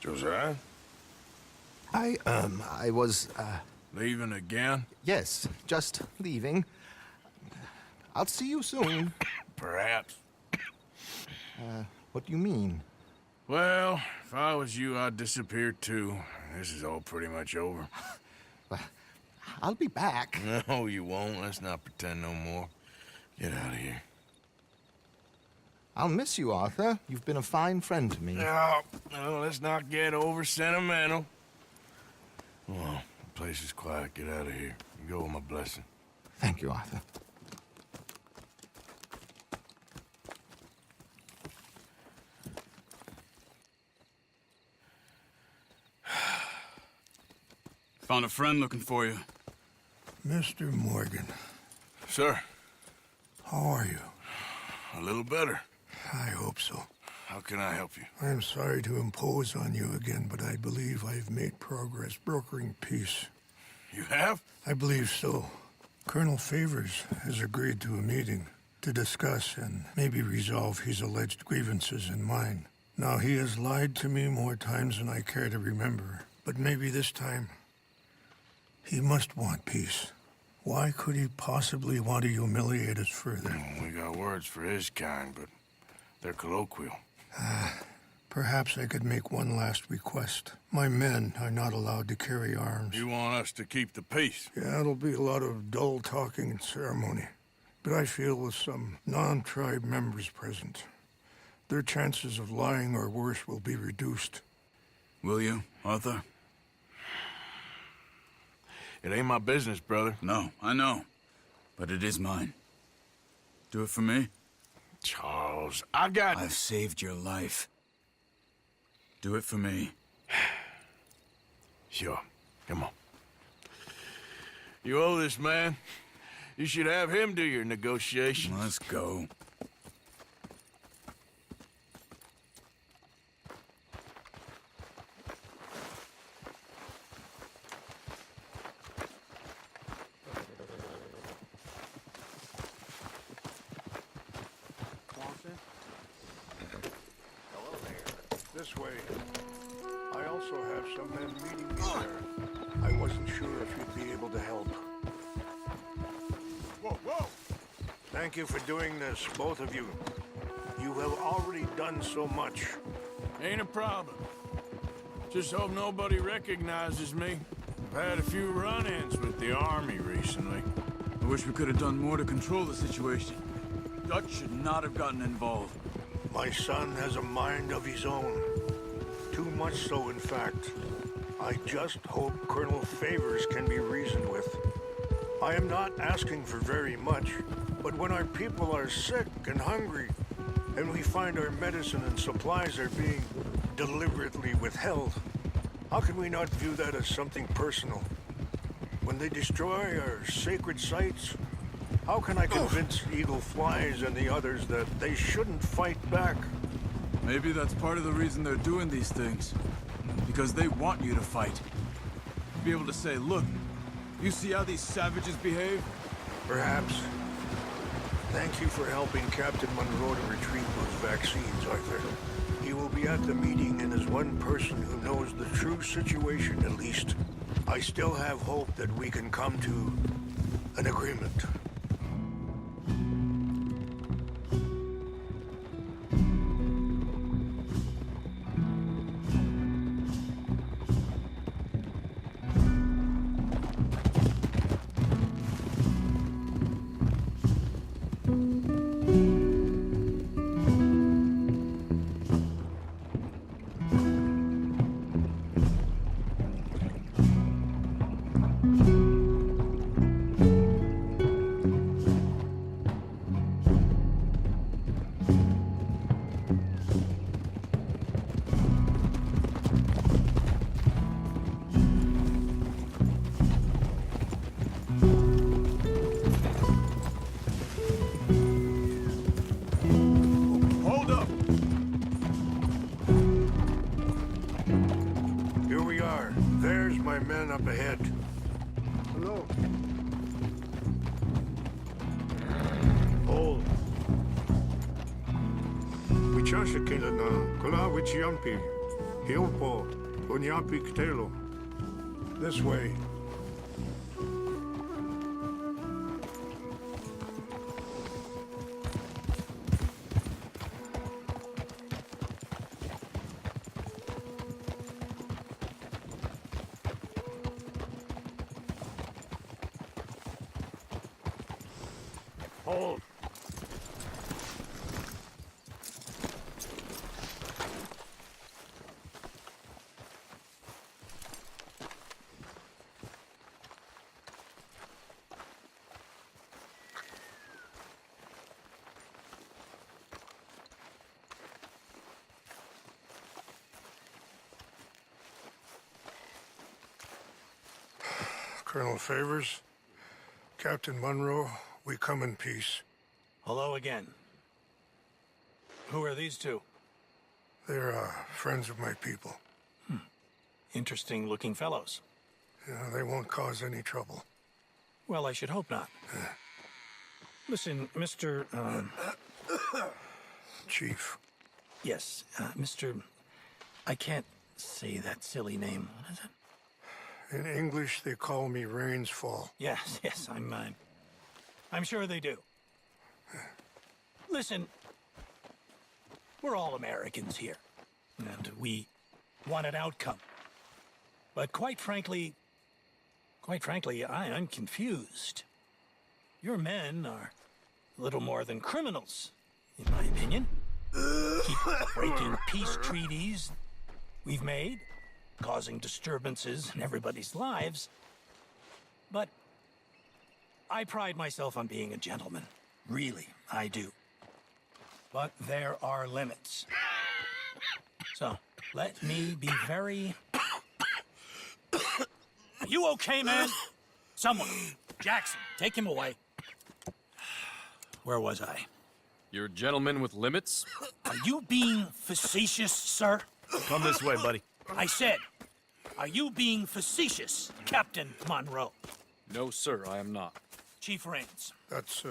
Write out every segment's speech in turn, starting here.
Josiah? I was, Leaving again? yes, just leaving. I'll see you soon. Perhaps. What do you mean? Well, if I was you, I'd disappear too. This is all pretty much over. I'll be back. No, you won't. Let's not pretend no more. Get out of here. I'll miss you, Arthur. You've been a fine friend to me. No, let's not get over sentimental. Well, the place is quiet. Get out of here. You go with my blessing. Thank you, Arthur. Found a friend looking for you. Mr. Morgan, Sir, how are you? a little better. I hope so. How can I help you? I'm sorry to impose on you again, but I believe I've made progress brokering peace. You have? I believe so. Colonel Favors has agreed to a meeting to discuss and maybe resolve his alleged grievances and mine. Now, he has lied to me more times than I care to remember, but maybe this time he must want peace. Why could he possibly want to humiliate us further? We got words for his kind, but they're colloquial. Perhaps I could make one last request. My men are not allowed to carry arms. You want us to keep the peace? Yeah, it'll be a lot of dull talking and ceremony. But I feel with some non-tribe members present, their chances of lying or worse will be reduced. Will you, Arthur? It ain't my business, brother. No, I know. But it is mine. Do it for me? Charles, I've saved your life. Do it for me. Sure. Come on. You owe this man. You should have him do your negotiations. Let's go. This way. I also have some men meeting me there. I wasn't sure if you'd be able to help. Whoa! Thank you for doing this, both of you. You have already done so much. Ain't a problem. Just hope nobody recognizes me. I've had a few run-ins with the army recently. I wish we could have done more to control the situation. Dutch should not have gotten involved. My son has a mind of his own. Too much so, in fact. I just hope Colonel Favors can be reasoned with. I am not asking for very much, but when our people are sick and hungry, and we find our medicine and supplies are being deliberately withheld, how can we not view that as something personal? When they destroy our sacred sites, how can I convince Eagle Flies and the others that they shouldn't fight back? Maybe that's part of the reason they're doing these things. Because they want you to fight. Be able to say, look, you see how these savages behave? Perhaps. Thank you for helping Captain Monroe to retrieve those vaccines, Arthur. He will be at the meeting and is one person who knows the true situation, at least. I still have hope that we can come to an agreement. Up ahead. Hello. Hold. Wichasha kila na kula wichiampi. Hilpo, Unyapiktelo. This way. Hold. Colonel Favors, Captain Monroe, we come in peace. Hello again. Who are these two? They're friends of my people. Interesting looking fellows. Yeah, they won't cause any trouble. Well, I should hope not. Listen, Mr. Chief. Yes, Mr. I can't say that silly name. What is it? In English, they call me Rains Fall. Yes, yes, I'm sure they do. Listen, we're all Americans here, and we want an outcome. But quite frankly, I'm confused. Your men are little more than criminals, in my opinion. Keep breaking peace treaties we've made, causing disturbances in everybody's lives. But I pride myself on being a gentleman. Really, I do. But there are limits. So, let me be very... Are you okay, man? Someone. Jackson, take him away. Where was I? You're a gentleman with limits? Are you being facetious, sir? Come this way, buddy. I said, are you being facetious, Captain Monroe? No, sir, I am not. Chief Rains. That's,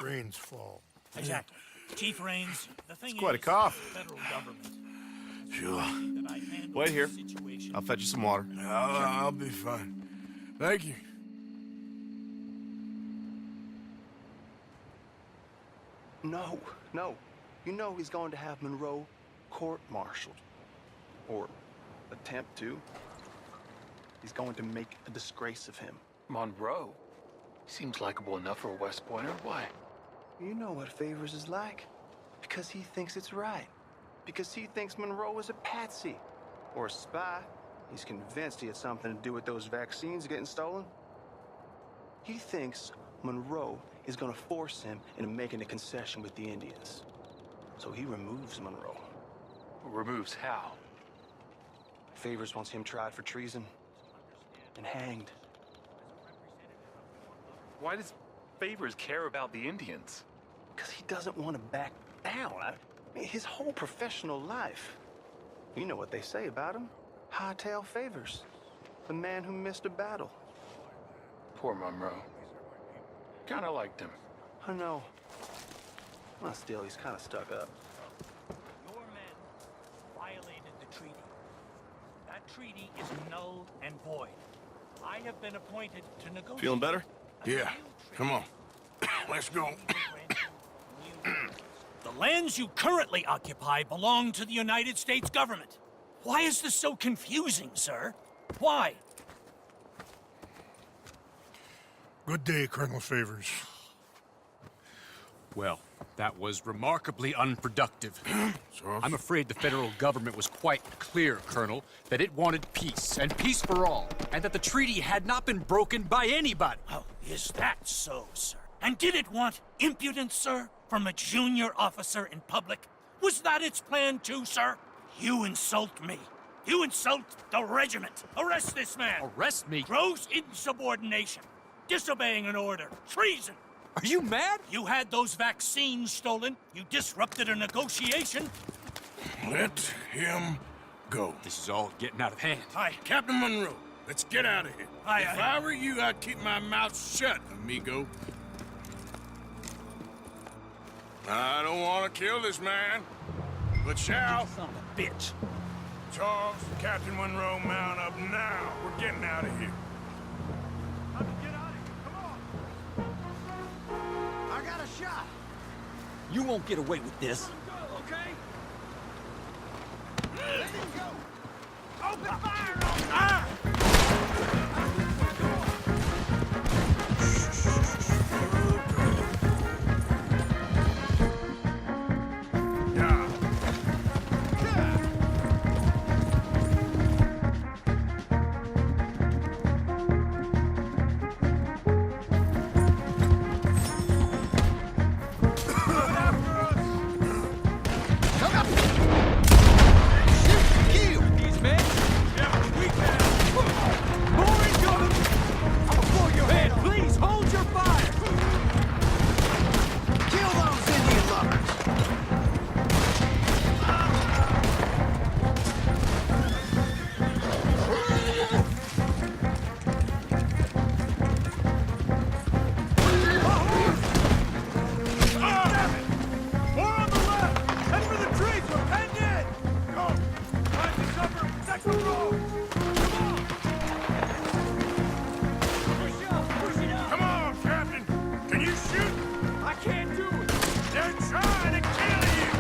Rains Fall. Exactly. Chief Rains, the thing quite a is, cough. the federal government. Sure. that I handle Wait here. this situation. I'll fetch you some water. I'll be fine. Thank you. No, no. You know he's going to have Monroe court-martialed. Or attempt to. He's going to make a disgrace of him. Monroe? Seems likable enough for a West Pointer. Why? You know what Favors is like. Because he thinks it's right. Because he thinks Monroe is a patsy. Or a spy. He's convinced he had something to do with those vaccines getting stolen. He thinks Monroe is gonna force him into making a concession with the Indians. So he removes Monroe. Removes how? Favors wants him tried for treason and hanged. Why does Favors care about the Indians? Because he doesn't want to back down. I mean, his whole professional life. You know what they say about him. Hightail Favors. The man who missed a battle. Poor Monroe. Kinda liked him. I know. Well, still, he's kind of stuck up. Your men violated the treaty. That treaty is null and void. I have been appointed to negotiate. Feeling better? Yeah, come on. Let's go. The lands you currently occupy belong to the United States government. Why is this so confusing, sir? Why? Good day, Colonel Favors. Well, that was remarkably unproductive. I'm afraid the federal government was quite clear, Colonel, that it wanted peace, and peace for all, and that the treaty had not been broken by anybody. Oh, is that so, sir? And did it want impudence, sir, from a junior officer in public? Was that its plan too, sir? You insult me. You insult the regiment. Arrest this man. Arrest me? Gross insubordination. Disobeying an order. Treason. Are you mad? You had those vaccines stolen. You disrupted a negotiation. Let him go. This is all getting out of hand. Aye. Captain Monroe, let's get out of here. Aye, If aye. I were you, I'd keep my mouth shut, amigo. I don't want to kill this man, but shall. Son of a bitch. Charles, Captain Monroe, mount up now. We're getting out of here. Get out of here, come on! I got a shot. You won't get away with this. Okay? Let him go. Open fire on him. Ah! Yeah. These men? Yeah, we can. More incoming! I'll blow your head! Please hold your fire! Kill those Indian lovers. More on the left! Head for the trees! We're heading in! Go! Find the cover! Protect the road! Push it up! Come on, Captain. Can you shoot? I can't do it! They're trying to kill you.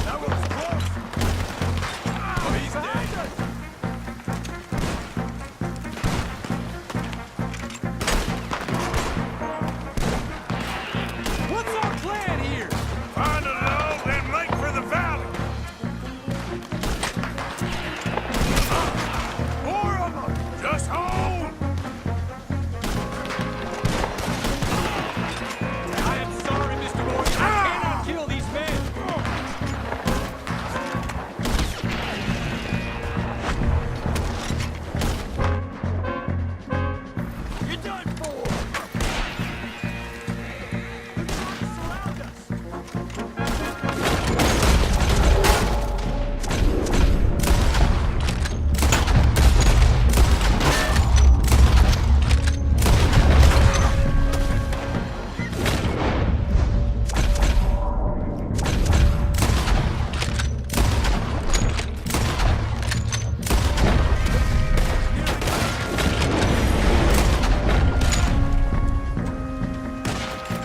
That was close! Oh, he's dead. What's our plan here? Find a low, then make for the valley. More of them! Just hold. I am sorry, Mr. Morgan. I cannot kill these men. You're done for! They're trying to surround us!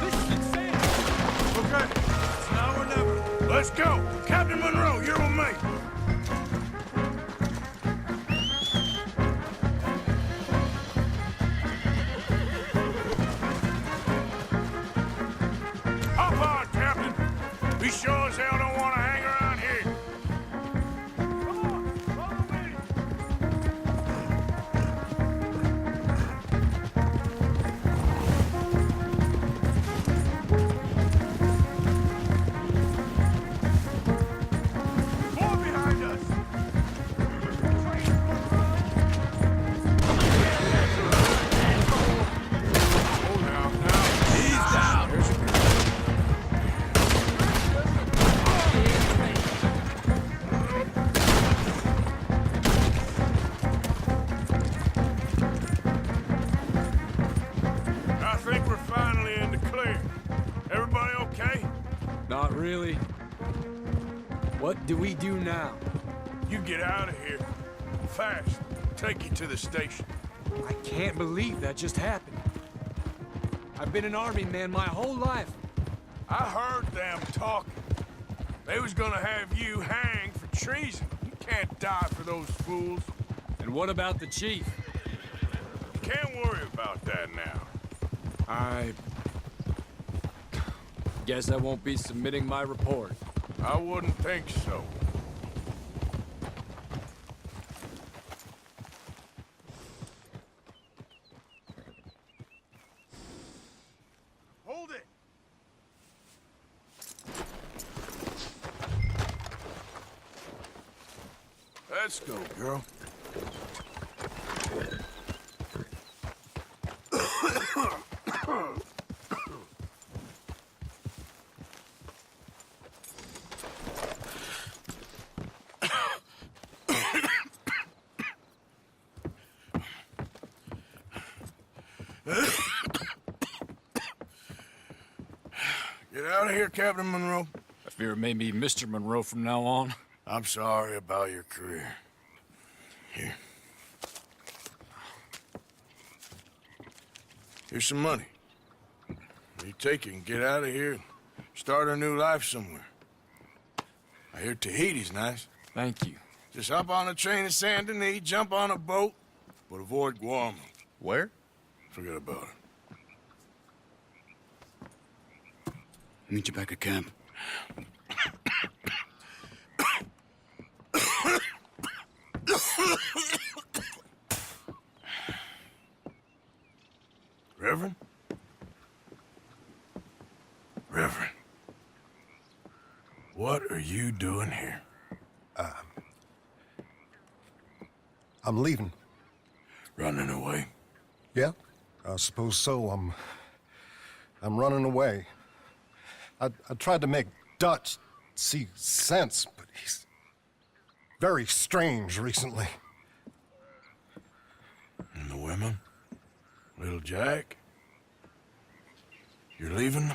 This is insane. Okay, it's now or never. Let's go. Captain Monroe, you're with me. Hop on, Captain. We sure as hell don't want to hang around here. Come on, follow me! More behind us! Oh, now. He's down. I think we're finally in the clear. Everybody okay? Not really. What do we do now? You get out of here. Fast. Take you to the station. I can't believe that just happened. I've been an army man my whole life. I heard them talking. They was gonna have you hanged for treason. You can't die for those fools. And what about the chief? Can't worry about that now. I guess I won't be submitting my report. I wouldn't think so. Hold it! Let's go, girl. Get out of here, Captain Monroe. I fear it may be Mr. Monroe from now on. I'm sorry about your career. Here. Here's some money. You take it and get out of here and start a new life somewhere. I hear Tahiti's nice. Thank you. Just hop on a train to Saint Denis, jump on a boat, but avoid Guam. Where? Forget about it. Meet you back at camp. Reverend? Reverend. What are you doing here? I'm leaving. Running away? Yeah, I suppose so. I'm running away. I tried to make Dutch see sense, but he's very strange recently. And the women? Little Jack? You're leaving?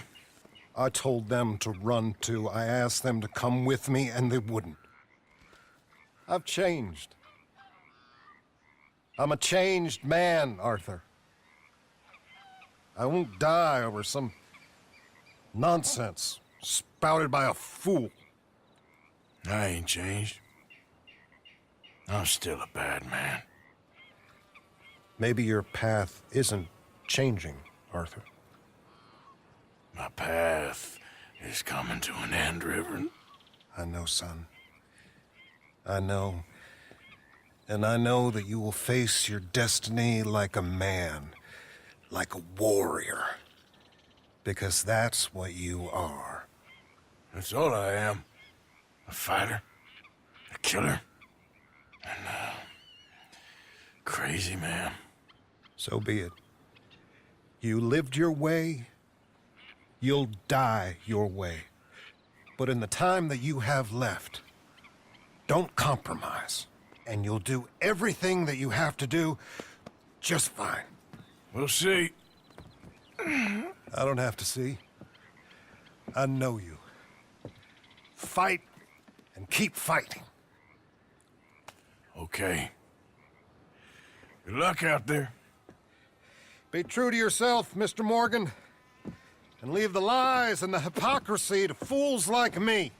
I told them to run too. I asked them to come with me, and they wouldn't. I've changed. I'm a changed man, Arthur. I won't die over some nonsense spouted by a fool. I ain't changed. I'm still a bad man. Maybe your path isn't changing, Arthur. My path is coming to an end, Reverend. I know, son. I know. And I know that you will face your destiny like a man, like a warrior. Because that's what you are. That's all I am. A fighter, a killer, and a crazy man. So be it. You lived your way, you'll die your way. But in the time that you have left, don't compromise. And you'll do everything that you have to do just fine. We'll see. I don't have to see. I know you. Fight and keep fighting. Okay. Good luck out there. Be true to yourself, Mr. Morgan, and leave the lies and the hypocrisy to fools like me.